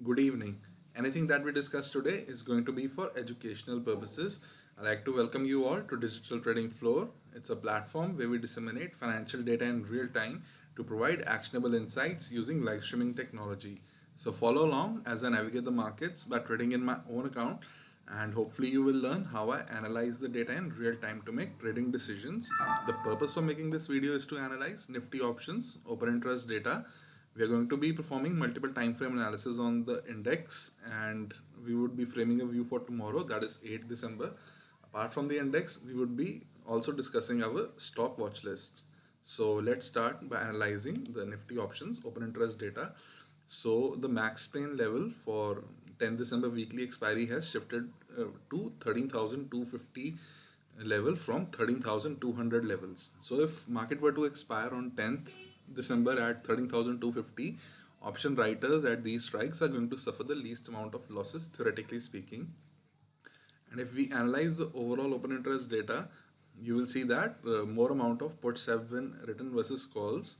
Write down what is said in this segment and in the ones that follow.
Good evening. Anything that we discuss today is going to be for educational purposes. I'd like to welcome you all to Digital Trading Floor. It's a platform where we disseminate financial data in real time to provide actionable insights using live streaming technology. So follow along as I navigate the markets by trading in my own account, and hopefully you will learn how I analyze the data in real time to make trading decisions. The purpose for making this video is to analyze Nifty options, open interest data. We are going to be performing multiple time frame analysis on the index, and we would be framing a view for tomorrow, that is 8th December. Apart from the index, we would be also discussing our stock watch list. So let's start by analyzing the Nifty options open interest data. So the max pain level for 10th December weekly expiry has shifted to 13,250 level from 13,200 levels. So if market were to expire on 10th December at 13,250, option writers at these strikes are going to suffer the least amount of losses, theoretically speaking. And if we analyze the overall open interest data, you will see that more amount of puts have been written versus calls.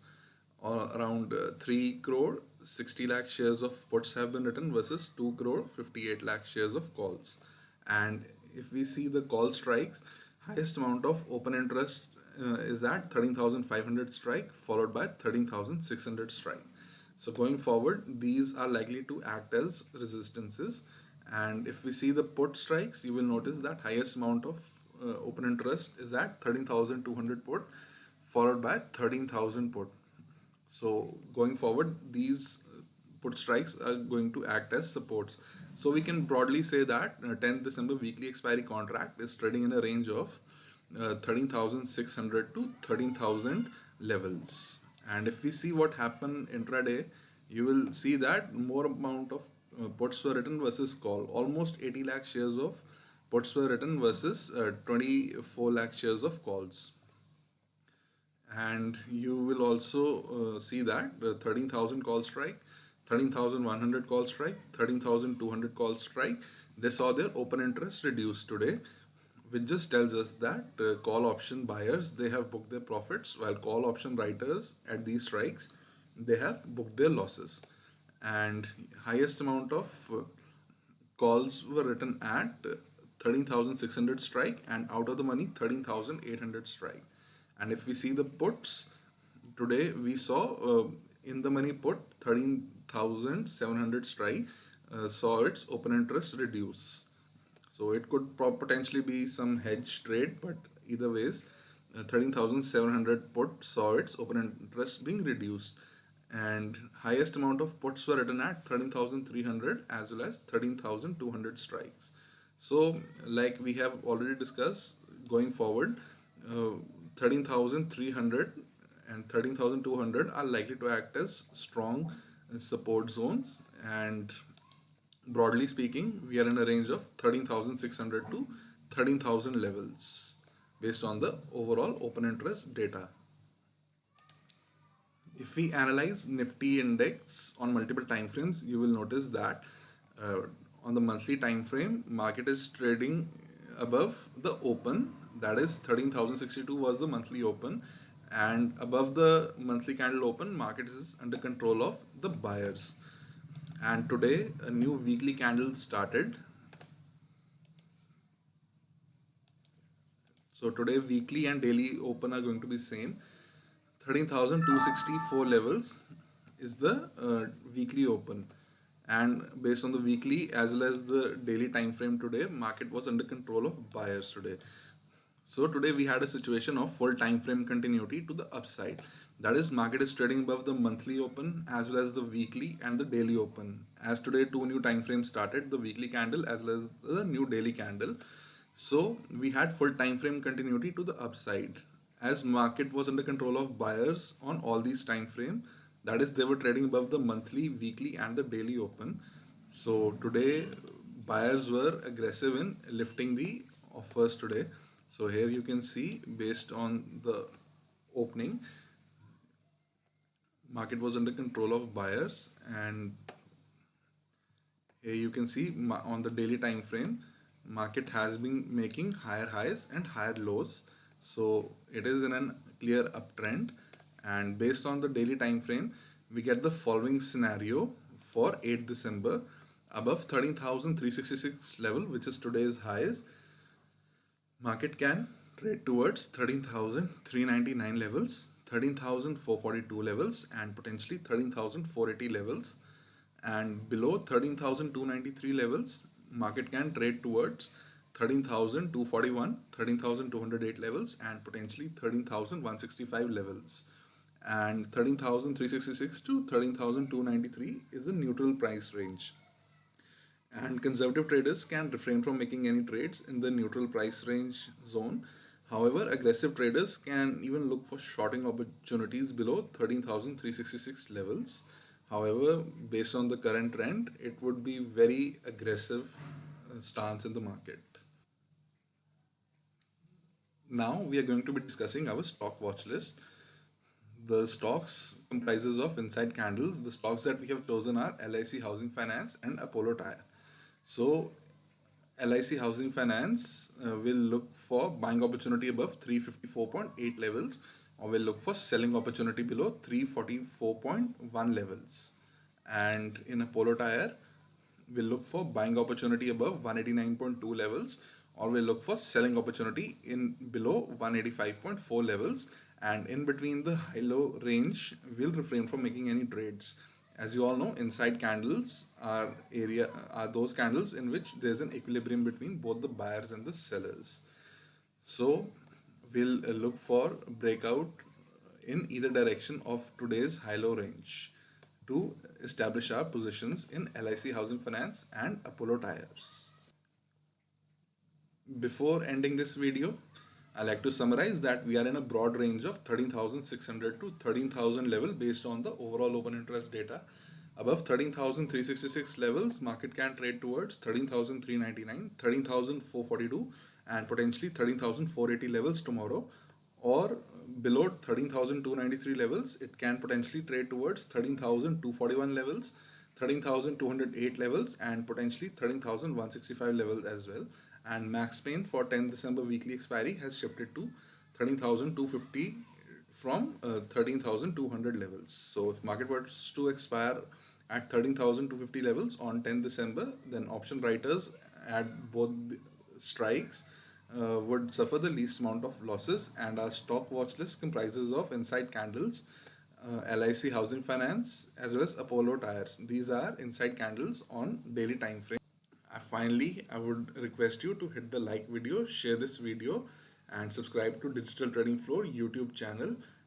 Around 3 crore 60 lakh shares of puts have been written versus 2 crore 58 lakh shares of calls. And if we see the call strikes, highest amount of open interest is at 13,500 strike, followed by 13,600 strike. So going forward, these are likely to act as resistances. And if we see the put strikes, you will notice that highest amount of open interest is at 13,200 put, followed by 13,000 put. So going forward, these put strikes are going to act as supports. So we can broadly say that 10th December weekly expiry contract is trading in a range of 13,600 to 13,000 levels. And if we see what happened intraday, you will see that more amount of puts were written versus call. Almost 80 lakh shares of puts were written versus 24 lakh shares of calls. And you will also see that the 13,000 call strike, 13,100 call strike, 13,200 call strike, they saw their open interest reduced today, which just tells us that call option buyers, they have booked their profits, while call option writers at these strikes, they have booked their losses. And highest amount of calls were written at 13,600 strike, and out of the money 13,800 strike. And if we see the puts, today we saw in the money put 13,700 strike saw its open interest reduce. So it could potentially be some hedge trade, but either ways, 13,700 put saw its open interest being reduced. And highest amount of puts were written at 13,300 as well as 13,200 strikes. So like we have already discussed, going forward, 13,300 and 13,200 are likely to act as strong support zones. And broadly speaking, we are in a range of 13,600 to 13,000 levels based on the overall open interest data. If we analyze Nifty index on multiple time frames, you will notice that uh, on the monthly time frame, market is trading above the open, that is 13,062 was the monthly open, and above the monthly candle open, market is under control of the buyers. And today a new weekly candle started. So today weekly and daily open are going to be same. 13,264 levels is the weekly open, and based on the weekly as well as the daily time frame, today market was under control of buyers today. So today we had a situation of full time frame continuity to the upside, that is market is trading above the monthly open as well as the weekly and the daily open. As today two new time frames started, the weekly candle as well as the new daily candle. So we had full time frame continuity to the upside as market was under control of buyers on all these time frame, that is they were trading above the monthly, weekly and the daily open. So today buyers were aggressive in lifting the offers today. So here you can see, based on the opening, market was under control of buyers. And here you can see on the daily time frame, market has been making higher highs and higher lows. So it is in a clear uptrend. And based on the daily time frame, we get the following scenario for 8th December above 13,366 level, which is today's highs. Market can trade towards 13,399 levels, 13,442 levels, and potentially 13,480 levels. And below 13,293 levels, market can trade towards 13,241, 13,208 levels, and potentially 13,165 levels. And 13,366 to 13,293 is a neutral price range. And conservative traders can refrain from making any trades in the neutral price range zone. However, aggressive traders can even look for shorting opportunities below 13,366 levels. However, based on the current trend, it would be very aggressive stance in the market. Now we are going to be discussing our stock watch list. The stocks comprises of inside candles. The stocks that we have chosen are LIC Housing Finance and Apollo Tyre. So LIC Housing Finance will look for buying opportunity above 354.8 levels, or will look for selling opportunity below 344.1 levels. And in Apollo Tyre, we'll look for buying opportunity above 189.2 levels, or we'll look for selling opportunity in below 185.4 levels. And in between the high-low range, we'll refrain from making any trades. As you all know, inside candles are those candles in which there's an equilibrium between both the buyers and the sellers. So we'll look for breakout in either direction of today's high-low range to establish our positions in LIC Housing Finance and Apollo Tyres. Before ending this video, I like to summarize that we are in a broad range of 13,600 to 13,000 level based on the overall open interest data. Above 13,366 levels, market can trade towards 13,399, 13,442, and potentially 13,480 levels tomorrow. Or below 13,293 levels, it can potentially trade towards 13,241 levels, 13,208 levels, and potentially 13,165 levels as well. And max pain for 10th December weekly expiry has shifted to 13,250 from 13,200 levels. So if market was to expire at 13,250 levels on 10th December, then option writers at both strikes would suffer the least amount of losses. And our stock watch list comprises of inside candles, LIC Housing Finance, as well as Apollo Tyres. These are inside candles on daily time frame. Finally, I would request you to hit the like video, share this video, and subscribe to Digital Trading Floor YouTube channel.